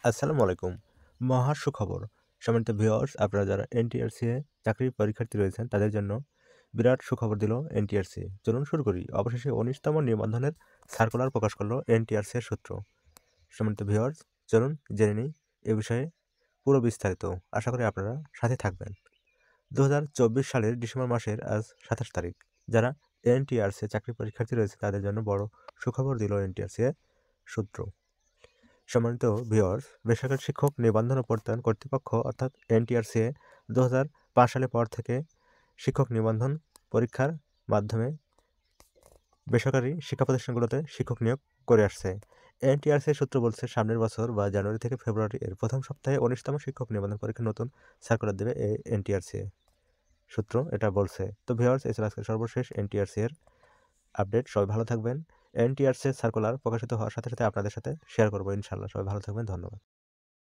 আসসালামু আলাইকুম। মহা সুখবর। সম্মানিত ভিউয়ার্স, আপনারা যারা এনটিআরসি এ চাকরির পরীক্ষার্থী রয়েছেন তাদের জন্য বিরাট সুখবর দিল এনটিআরসি। চলুন শুরু করি। অবশেষে ১৯তম নিবন্ধনের সার্কুলার প্রকাশ করল এনটিআরসি এর সূত্র। সম্মানিত ভিউয়ার্স, চলুন জেনে নিই এ বিষয়ে পুরো বিস্তারিত। আশা করি আপনারা সাথে থাকবেন। ২০২৪ সালের ডিসেম্বর মাসের আজ ২৭ তারিখ। যারা এনটিআরসি চাকরি পরীক্ষার্থী রয়েছে তাদের জন্য বড় সুখবর দিল এনটিআরসি এর সূত্র। সম্মানিত ভিউয়ার্স, বেসরকারি শিক্ষক নিবন্ধন ও প্রত্যয়ন কর্তৃপক্ষ অর্থাৎ এনটিআরসি ২০০৫ সালের পর থেকে শিক্ষক নিবন্ধন পরীক্ষার মাধ্যমে বেসরকারি শিক্ষা প্রতিষ্ঠানগুলোতে শিক্ষক নিয়োগ করে আসছে। এনটিআরসি সূত্র বলছে, সামনের বছর বা জানুয়ারি থেকে ফেব্রুয়ারি এর প্রথম সপ্তাহে ১৯তম শিক্ষক নিবন্ধন পরীক্ষার নতুন সার্কুলার দেবে এই এনটিআরসি সূত্র এটা বলছে। তো ভিউয়ার্স, এই ছিল আজকের সর্বশেষ এনটিআরসি এর আপডেট। সবাই ভালো থাকবেন। এনটিআরসি সার্কুলার প্রকাশিত হওয়ার সাথে সাথে আপনাদের সাথে শেয়ার করবো ইনশাআল্লাহ। সবাই ভালো থাকবেন। ধন্যবাদ।